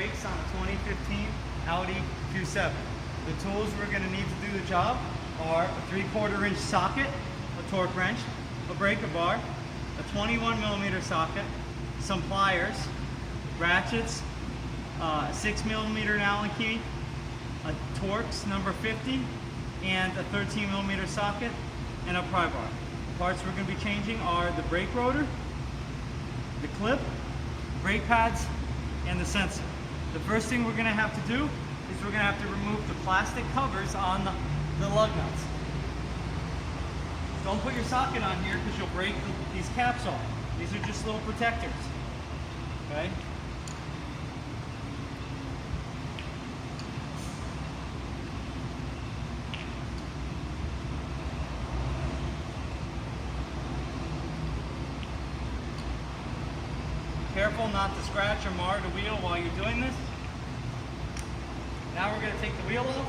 brakes on a 2015 Audi Q7. The tools we're going to need to do the job are a 3/4 inch socket, a torque wrench, a breaker bar, a 21mm socket, some pliers, ratchets, a 6mm Allen key, a Torx number 50, and a 13mm socket, and a pry bar. The parts we're going to be changing are the brake rotor, the clip, brake pads, and the sensor. The first thing we're going to have to do is we're going to have to remove the plastic covers on the lug nuts. Don't put your socket on here because you'll break these caps off. These are just little protectors. Okay? Careful not to scratch or mar the wheel while you're doing this. Now we're going to take the wheel off.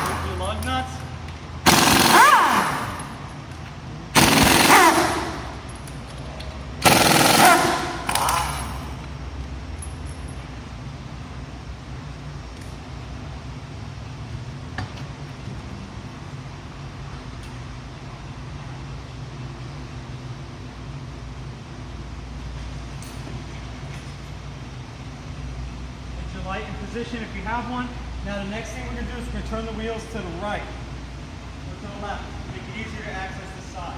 With your lug nuts. Light in position if you have one. Now the next thing we're going to do is we're going to turn the wheels to the right or to the left to make it easier to access this side.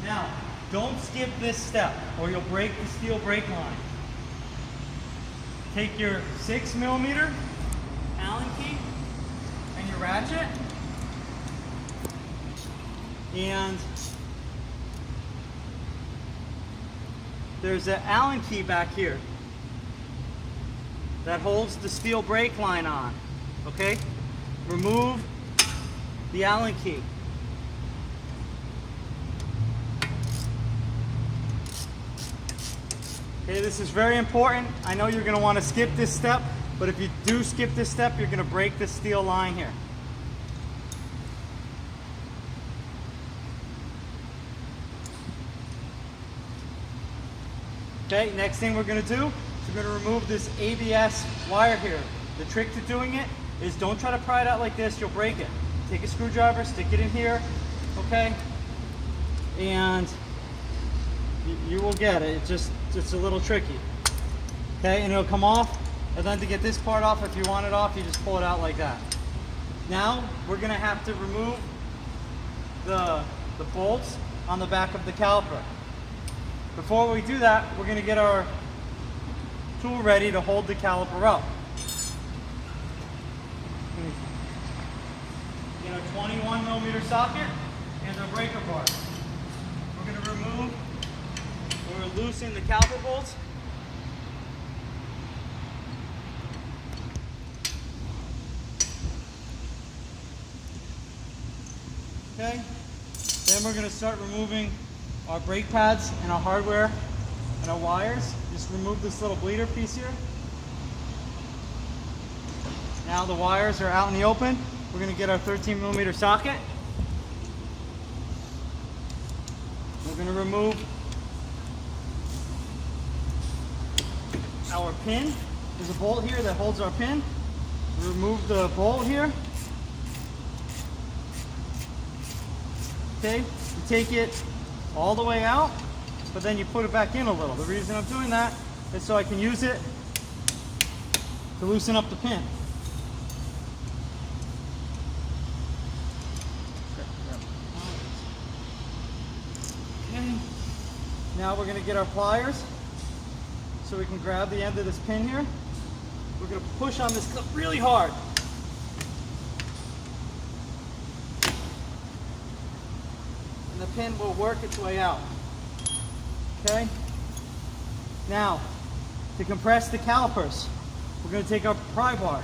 Now don't skip this step or you'll break the steel brake line. Take your 6mm Allen key and your ratchet, and there's an Allen key back here that holds the steel brake line on. Okay? Remove the Allen key. Okay, this is very important. I know you're going to want to skip this step, but if you do skip this step, you're going to break this steel line here. Okay, next thing we're going to do is we're going to remove this ABS wire here. The trick to doing it is don't try to pry it out like this, you'll break it. Take a screwdriver, stick it in here, okay, and you will get it. It's a little tricky. Okay, and it'll come off, and then to get this part off, if you want it off, you just pull it out like that. Now we're going to have to remove the bolts on the back of the caliper. Before we do that, we're going to get our tool ready to hold the caliper up. Get a 21mm socket and a breaker bar. We're going to remove or loosen the caliper bolts. Okay, then we're going to start removing our brake pads and our hardware and our wires. Just remove this little bleeder piece here. Now the wires are out in the open. We're going to get our 13mm socket. We're going to remove our pin. There's a bolt here that holds our pin. Remove the bolt here. Okay, you take it all the way out, but then you put it back in a little. The reason I'm doing that is so I can use it to loosen up the pin. Okay, now we're going to get our pliers so we can grab the end of this pin here. We're going to push on this clip really hard. And the pin will work its way out. Okay? Now, to compress the calipers, we're going to take our pry bar.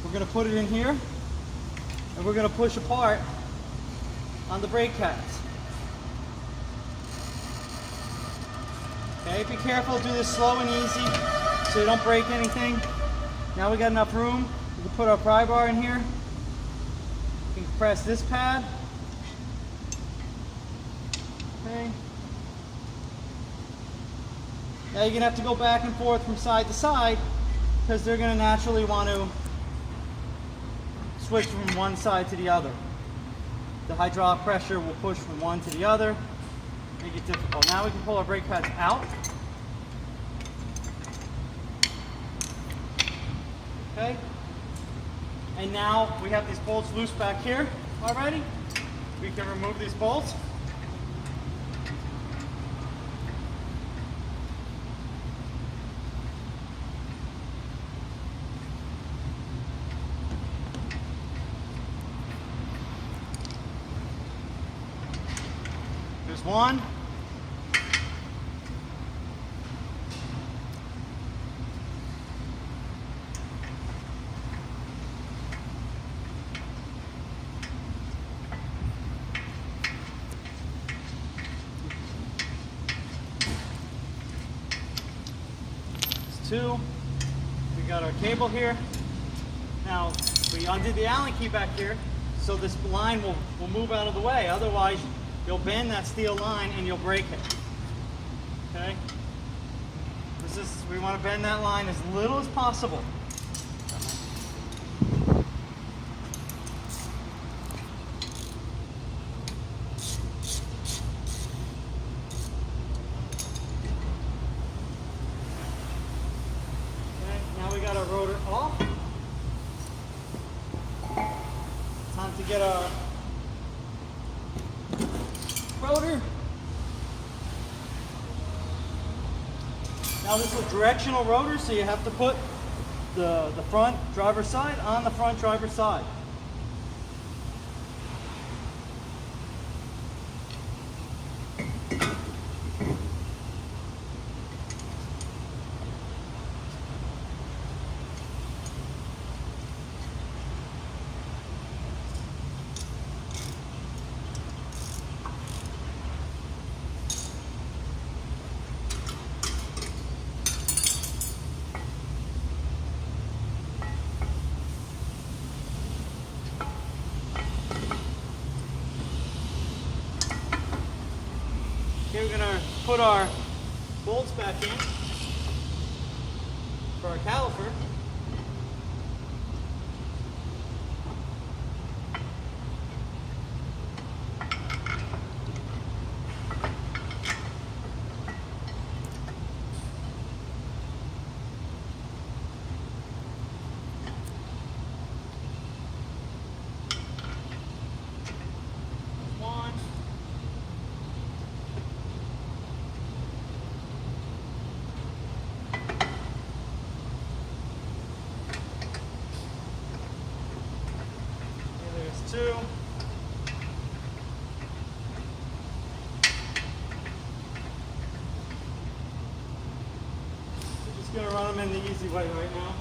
We're going to put it in here, and we're going to push apart on the brake pads. Okay, be careful, do this slow and easy so you don't break anything. Now we got enough room. We can put our pry bar in here. We can press this pad. Okay. Now you're going to have to go back and forth from side to side because they're going to naturally want to switch from one side to the other. The hydraulic pressure will push from one to the other, make it difficult. Now we can pull our brake pads out. Okay. And now we have these bolts loose back here already. We can remove these bolts. There's one. There's two. We got our cable here. Now we undid the Allen key back here so this line will move out of the way. Otherwise, you'll bend that steel line and you'll break it. Okay? We want to bend that line as little as possible. Okay, now we got our rotor off. Time to get our rotor. Now this is a directional rotor, so you have to put the front driver's side on the front driver's side. Okay, we're going to put our bolts back in for our caliper. Two. We're just going to run them in the easy way right now,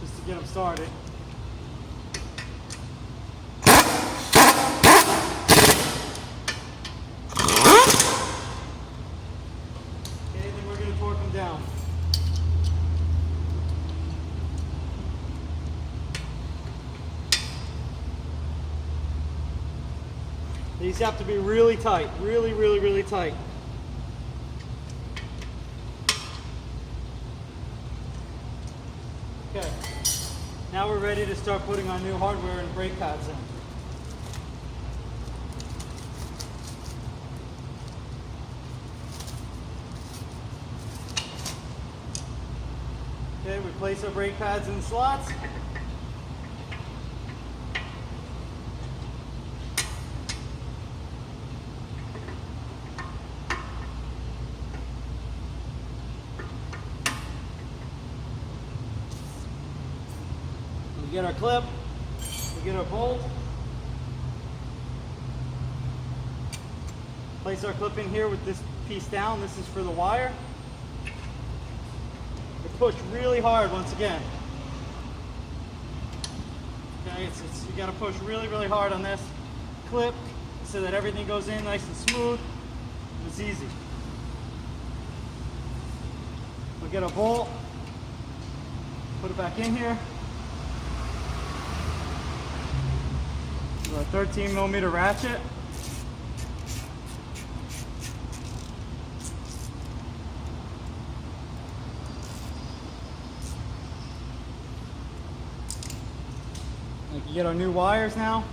just to get them started. Okay, then we're going to torque them down. These have to be really tight, really tight. Okay, now we're ready to start putting our new hardware and brake pads in. Okay, we place our brake pads in the slots. We get our clip, we get our bolt, place our clip in here with this piece down. This is for the wire. We push really hard once again. Okay, you got to push really, really hard on this clip so that everything goes in nice and smooth. It's easy. We'll get a bolt, put it back in here. So a 13mm ratchet. We can get our new wires now.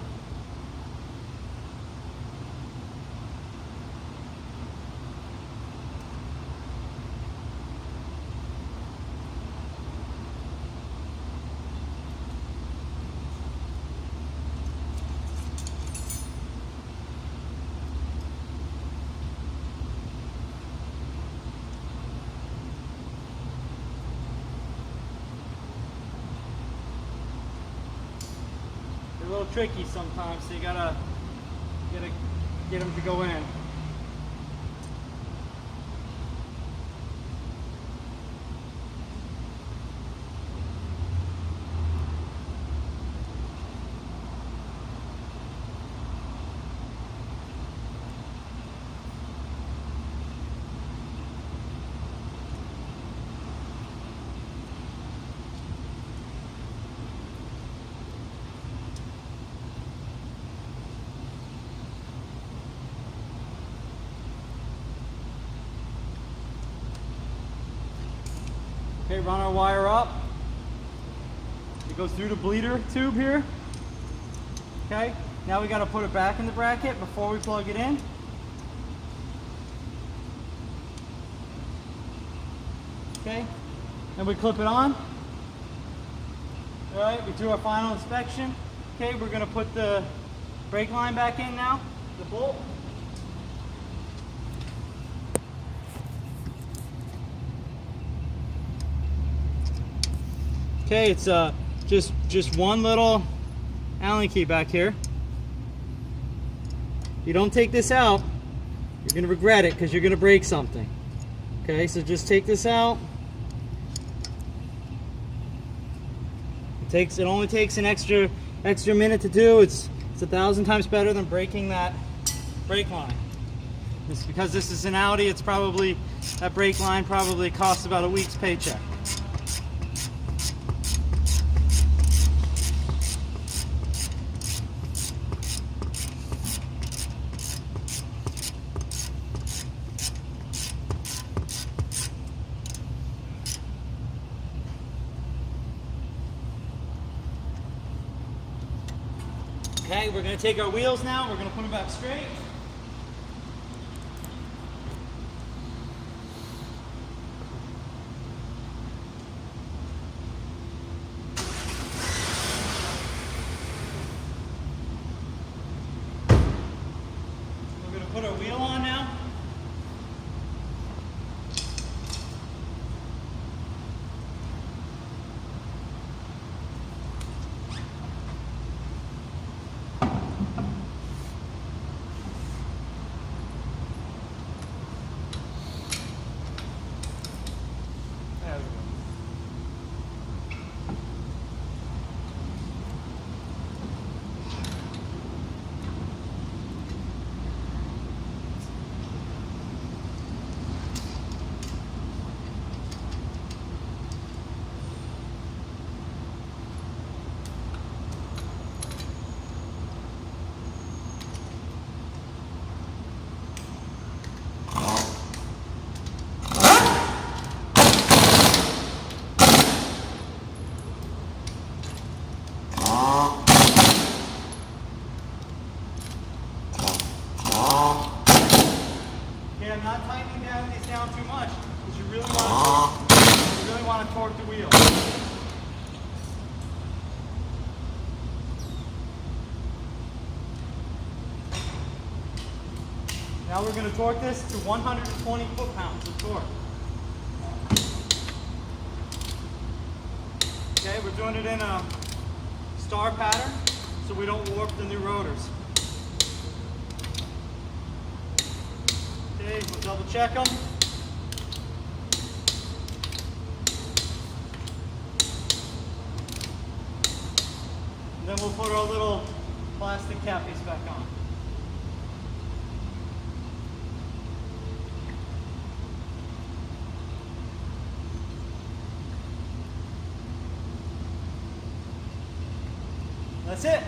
A little tricky sometimes, so you gotta get them to go in. Okay, run our wire up. It goes through the bleeder tube here. Okay, now we got to put it back in the bracket before we plug it in. Okay, and we clip it on. All right, we do our final inspection. Okay, we're going to put the brake line back in now, the bolt. Okay, it's just one little Allen key back here. If you don't take this out, you're going to regret it because you're going to break something. Okay, so just take this out. It only takes an extra minute to do. It's 1,000 times better than breaking that brake line. It's because this is an Audi. It's probably that brake line probably costs about a week's paycheck. Okay, we're going to take our wheels now, we're going to put them back straight. We're going to put our wheel on now. I'm not tightening these down too much because you really want to torque the wheel. Now we're going to torque this to 120 foot-pounds of torque. Okay, we're doing it in a star pattern so we don't warp the new rotors. Okay, we'll double check them. Then we'll put our little plastic cap piece back on. That's it.